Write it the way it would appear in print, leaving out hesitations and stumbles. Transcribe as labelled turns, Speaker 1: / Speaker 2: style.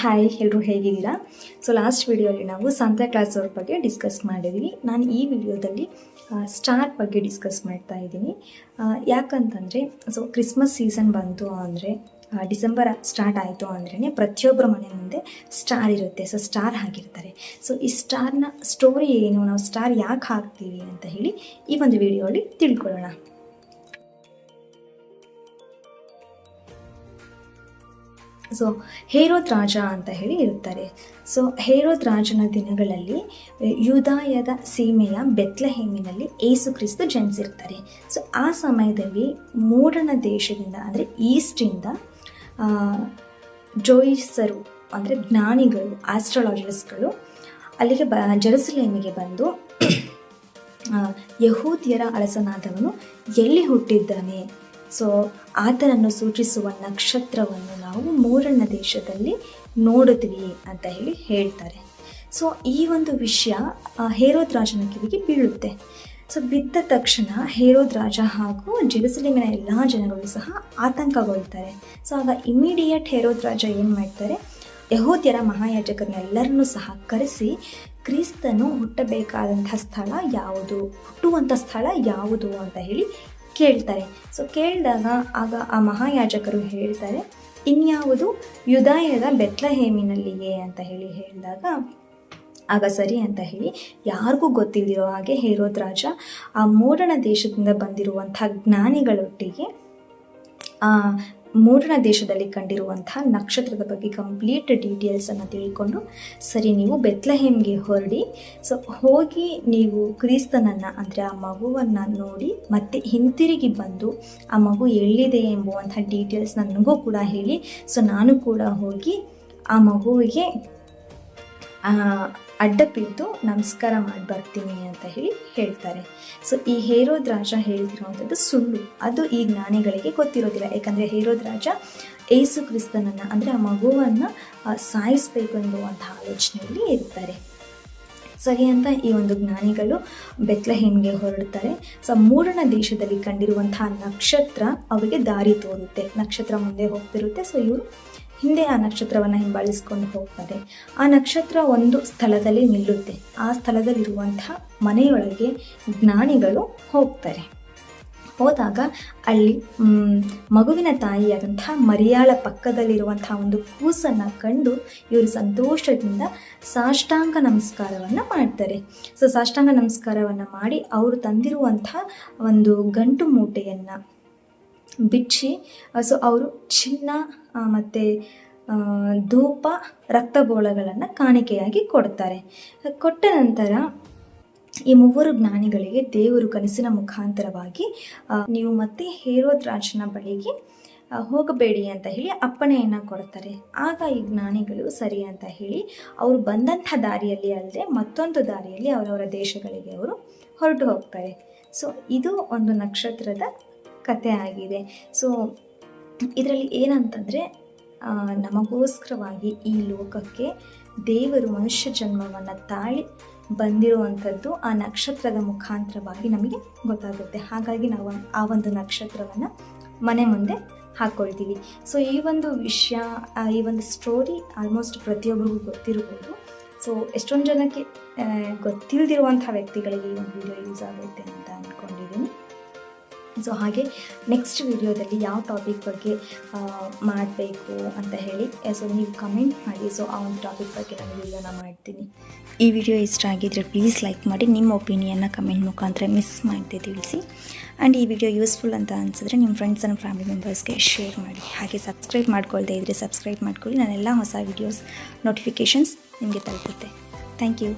Speaker 1: Hi, ಎಲ್ಲರೂ ಹೇಗಿದ್ದೀರಾ? So last ವಿಡಿಯೋಲಿ ನಾವು ಸಾಂತಾ ಕ್ಲಾಸ್ ಅವ್ರ ಬಗ್ಗೆ ಡಿಸ್ಕಸ್ ಮಾಡಿದ್ವಿ. ನಾನು ಈ ವಿಡಿಯೋದಲ್ಲಿ ಸ್ಟಾರ್ ಬಗ್ಗೆ ಡಿಸ್ಕಸ್ ಮಾಡ್ತಾ ಇದ್ದೀನಿ. ಯಾಕಂತಂದರೆ ಕ್ರಿಸ್ಮಸ್ ಸೀಸನ್ ಬಂತು ಅಂದರೆ ಡಿಸೆಂಬರ್ ಸ್ಟಾರ್ಟ್ ಆಯಿತು ಅಂದ್ರೇ ಪ್ರತಿಯೊಬ್ಬರ ಮನೆ ಮುಂದೆ ಸ್ಟಾರ್ ಇರುತ್ತೆ. ಸ್ಟಾರ್ ಹಾಕಿರ್ತಾರೆ. ಈ ಸ್ಟಾರ್ನ ಸ್ಟೋರಿ ಏನು, ನಾವು ಸ್ಟಾರ್ ಯಾಕೆ ಹಾಕ್ತೀವಿ ಅಂತ ಹೇಳಿ ಈ ಒಂದು ವಿಡಿಯೋಲಿ ತಿಳ್ಕೊಳ್ಳೋಣ. ಹೇರೋದ್ ರಾಜ ಅಂತ ಹೇಳಿ ಇರುತ್ತಾರೆ. ಹೇರೋದ್ ರಾಜನ ದಿನಗಳಲ್ಲಿ ಯೂದಾಯದ ಸೀಮೆಯ ಬೆತ್ಲೆಹೇಮಿನಲ್ಲಿ ಏಸು ಕ್ರಿಸ್ತು ಜನಿಸಿರ್ತಾರೆ. ಆ ಸಮಯದಲ್ಲಿ ಮೂಡಣ ದೇಶದಿಂದ ಅಂದರೆ ಈಸ್ಟಿಂದ ಜೋಯಿಸರು ಅಂದರೆ ಜ್ಞಾನಿಗಳು, ಆಸ್ಟ್ರಾಲಜಿಸ್ಟ್ಗಳು ಅಲ್ಲಿಗೆ ಜೆರುಸಲೇಮಿಗೆ ಬಂದು ಯಹೂದ್ಯರ ಅರಸನಾದವನು ಎಲ್ಲಿ ಹುಟ್ಟಿದ್ದಾನೆ, ಆತನನ್ನು ಸೂಚಿಸುವ ನಕ್ಷತ್ರವನ್ನು ನಾವು ಮೂರಣ್ಣ ದೇಶದಲ್ಲಿ ನೋಡಿದ್ವಿ ಅಂತ ಹೇಳಿ ಹೇಳ್ತಾರೆ. ಈ ಒಂದು ವಿಷಯ ಹೇರೋದ್ ರಾಜನ ಕಿವಿಗೆ ಬೀಳುತ್ತೆ. ಬಿದ್ದ ತಕ್ಷಣ ಹೇರೋದ್ ರಾಜ ಹಾಗೂ ಜೆರುಸಲೇಮಿನ ಎಲ್ಲ ಜನಗಳು ಸಹ ಆತಂಕಗೊಳ್ತಾರೆ. ಆಗ ಇಮಿಡಿಯೇಟ್ ಹೇರೋದ್ ರಾಜ ಏನು ಮಾಡ್ತಾರೆ, ಯಹೂದ್ಯರ ಮಹಾಯಾಜಕರನ್ನೆಲ್ಲರನ್ನೂ ಸಹ ಕರೆಸಿ ಕ್ರಿಸ್ತನು ಹುಟ್ಟಬೇಕಾದಂಥ ಸ್ಥಳ ಯಾವುದು, ಹುಟ್ಟುವಂಥ ಸ್ಥಳ ಯಾವುದು ಅಂತ ಹೇಳಿ ಕೇಳ್ತಾರೆ. ಕೇಳಿದಾಗ ಆಗ ಆ ಮಹಾಯಾಜಕರು ಹೇಳ್ತಾರೆ, ಇನ್ಯಾವುದು ಯುದಾಯದ ಬೆತ್ಲೆಹೇಮಿನಲ್ಲಿಯೇ ಅಂತ ಹೇಳಿ ಹೇಳಿದಾಗ ಆಗ ಸರಿ ಅಂತ ಹೇಳಿ ಯಾರಿಗೂ ಗೊತ್ತಿಲ್ಲದಿರೋ ಹಾಗೆ ಹೇರೋದ್ ರಾಜ ಆ ಮೂಡಣ ದೇಶದಿಂದ ಬಂದಿರುವಂಥ ಜ್ಞಾನಿಗಳೊಟ್ಟಿಗೆ ಆ ಮೂಡಣ ದೇಶದಲ್ಲಿ ಕಂಡಿರುವಂತಹ ನಕ್ಷತ್ರದ ಬಗ್ಗೆ ಕಂಪ್ಲೀಟ್ ಡೀಟೇಲ್ಸನ್ನು ತಿಳ್ಕೊಂಡು, ಸರಿ ನೀವು ಬೆತ್ಲೆಹೇಮ್ಗೆ ಹೊರಡಿ, ಹೋಗಿ ನೀವು ಕ್ರಿಸ್ತನನ್ನು ಅಂದರೆ ಆ ಮಗುವನ್ನು ನೋಡಿ ಮತ್ತೆ ಹಿಂತಿರುಗಿ ಬಂದು ಆ ಮಗು ಎಲ್ಲಿದೆ ಎಂಬುವಂಥ ಡೀಟೇಲ್ಸ್ ನನಗೂ ಕೂಡ ಹೇಳಿ, ನಾನು ಕೂಡ ಹೋಗಿ ಆ ಮಗುವಿಗೆ ಅಡ್ಡ ಬಿದ್ದು ನಮಸ್ಕಾರ ಮಾಡಿ ಬರ್ತೀನಿ ಅಂತ ಹೇಳಿ ಹೇಳ್ತಾರೆ. ಈ ಹೇರೋದ್ ರಾಜ ಹೇಳ್ತಿರುವಂಥದ್ದು ಸುಳ್ಳು. ಅದು ಈ ಜ್ಞಾನಿಗಳಿಗೆ ಗೊತ್ತಿರೋದಿಲ್ಲ. ಯಾಕಂದರೆ ಹೇರೋದ್ ರಾಜ ಏಸು ಕ್ರಿಸ್ತನನ್ನು ಅಂದರೆ ಆ ಮಗುವನ್ನು ಸಾಯಿಸಬೇಕು ಎನ್ನುವಂಥ ಆಲೋಚನೆಯಲ್ಲಿ ಇರ್ತಾರೆ. ಸರಿ ಅಂತ ಈ ಒಂದು ಜ್ಞಾನಿಗಳು ಬೆತ್ಲೆಹೇಮ್ಗೆ ಹೊರಡ್ತಾರೆ. ಮೂಡಣ ದೇಶದಲ್ಲಿ ಕಂಡಿರುವಂತಹ ನಕ್ಷತ್ರ ಅವರಿಗೆ ದಾರಿ ತೋರುತ್ತೆ. ನಕ್ಷತ್ರ ಮುಂದೆ ಹೋಗ್ತಿರುತ್ತೆ. ಇವರು ಹಿಂದೆ ಆ ನಕ್ಷತ್ರವನ್ನು ಹಿಂಬಾಲಿಸ್ಕೊಂಡು ಹೋಗ್ತಾರೆ. ಆ ನಕ್ಷತ್ರ ಒಂದು ಸ್ಥಳದಲ್ಲಿ ನಿಲ್ಲುತ್ತೆ. ಆ ಸ್ಥಳದಲ್ಲಿರುವಂಥ ಮನೆಯೊಳಗೆ ಜ್ಞಾನಿಗಳು ಹೋಗ್ತಾರೆ. ಹೋದಾಗ ಅಲ್ಲಿ ಮಗುವಿನ ತಾಯಿಯಾದಂಥ ಮರಿಯಾಳ ಪಕ್ಕದಲ್ಲಿರುವಂಥ ಒಂದು ಕೂಸನ್ನು ಕಂಡು ಇವರು ಸಂತೋಷದಿಂದ ಸಾಷ್ಟಾಂಗ ನಮಸ್ಕಾರವನ್ನು ಮಾಡ್ತಾರೆ. ಸಾಷ್ಟಾಂಗ ನಮಸ್ಕಾರವನ್ನು ಮಾಡಿ ಅವರು ತಂದಿರುವಂಥ ಒಂದು ಗಂಟು ಮೂಟೆಯನ್ನು ಬಿಚ್ಚಿ ಅವರು ಚಿನ್ನ ಮತ್ತು ಧೂಪ, ರಕ್ತಬೋಳಗಳನ್ನು ಕಾಣಿಕೆಯಾಗಿ ಕೊಡ್ತಾರೆ. ಕೊಟ್ಟ ನಂತರ ಈ ಮೂವರು ಜ್ಞಾನಿಗಳಿಗೆ ದೇವರು ಕನಸಿನ ಮುಖಾಂತರವಾಗಿ ನೀವು ಮತ್ತೆ ಹೇರೋದ್ ರಾಜನ ಬಳಿಗೆ ಹೋಗಬೇಡಿ ಅಂತ ಹೇಳಿ ಅಪ್ಪಣೆಯನ್ನು ಕೊಡ್ತಾರೆ. ಆಗ ಈ ಜ್ಞಾನಿಗಳು ಸರಿ ಅಂತ ಹೇಳಿ ಅವರು ಬಂದಂಥ ದಾರಿಯಲ್ಲಿ ಅಲ್ಲದೆ ಮತ್ತೊಂದು ದಾರಿಯಲ್ಲಿ ಅವರವರ ದೇಶಗಳಿಗೆ ಅವರು ಹೊರಟು ಹೋಗ್ತಾರೆ. ಇದು ಒಂದು ನಕ್ಷತ್ರದ ಕಥೆ ಆಗಿದೆ. ಇದರಲ್ಲಿ ಏನಂತಂದರೆ ನಮಗೋಸ್ಕರವಾಗಿ ಈ ಲೋಕಕ್ಕೆ ದೇವರು ಮನುಷ್ಯ ಜನ್ಮವನ್ನು ತಾಳಿ ಬಂದಿರುವಂಥದ್ದು ಆ ನಕ್ಷತ್ರದ ಮುಖಾಂತರವಾಗಿ ನಮಗೆ ಗೊತ್ತಾಗುತ್ತೆ. ಹಾಗಾಗಿ ನಾವು ಆ ಒಂದು ನಕ್ಷತ್ರವನ್ನು ಮನೆ ಮುಂದೆ ಹಾಕ್ಕೊಳ್ತೀವಿ. ಈ ಒಂದು ವಿಷಯ, ಈ ಒಂದು ಸ್ಟೋರಿ ಆಲ್ಮೋಸ್ಟ್ ಪ್ರತಿಯೊಬ್ಬರಿಗೂ ಗೊತ್ತಿರ್ಬೋದು. ಎಷ್ಟೊಂದು ಜನಕ್ಕೆ ಗೊತ್ತಿಲ್ಲದಿರುವಂಥ ವ್ಯಕ್ತಿಗಳಿಗೆ ಈ ಒಂದು ವಿಡಿಯೋ ಯೂಸ್ ಆಗುತ್ತೆ ಅಂತ ಅಂದ್ಕೊಂಡಿದ್ದೀನಿ. ಹಾಗೆ ನೆಕ್ಸ್ಟ್ ವಿಡಿಯೋದಲ್ಲಿ ಯಾವ ಟಾಪಿಕ್ ಬಗ್ಗೆ ಮಾಡಬೇಕು ಅಂತ ಹೇಳಿ ನೀವು ಕಮೆಂಟ್ ಮಾಡಿ. ಆ ಒಂದು ಟಾಪಿಕ್ ಬಗ್ಗೆ ನಾನು ವಿಡಿಯೋನ ಮಾಡ್ತೀನಿ. ಈ ವಿಡಿಯೋ ಇಷ್ಟ ಆಗಿದ್ದರೆ ಪ್ಲೀಸ್ ಲೈಕ್ ಮಾಡಿ, ನಿಮ್ಮ ಒಪಿನಿಯನ್ನ ಕಮೆಂಟ್ ಮುಖಾಂತರ ಮಿಸ್ ಮಾಡದೆ ತಿಳಿಸಿ. ಆ್ಯಂಡ್ ಈ ವಿಡಿಯೋ ಯೂಸ್ಫುಲ್ ಅಂತ ಅನಿಸಿದ್ರೆ ನಿಮ್ಮ ಫ್ರೆಂಡ್ಸ್ ಆ್ಯಂಡ್ ಫ್ಯಾಮಿಲಿ ಮೆಂಬರ್ಸ್ಗೆ ಶೇರ್ ಮಾಡಿ. ಹಾಗೆ ಸಬ್ಸ್ಕ್ರೈಬ್ ಮಾಡ್ಕೊಳ್ದೇ ಇದ್ದರೆ ಸಬ್ಸ್ಕ್ರೈಬ್ ಮಾಡ್ಕೊಳ್ಳಿ. ನಾನೆಲ್ಲ ಹೊಸ ವಿಡಿಯೋಸ್ ನೋಟಿಫಿಕೇಷನ್ಸ್ ನಿಮಗೆ ತಲುಪುತ್ತೆ. Thank you.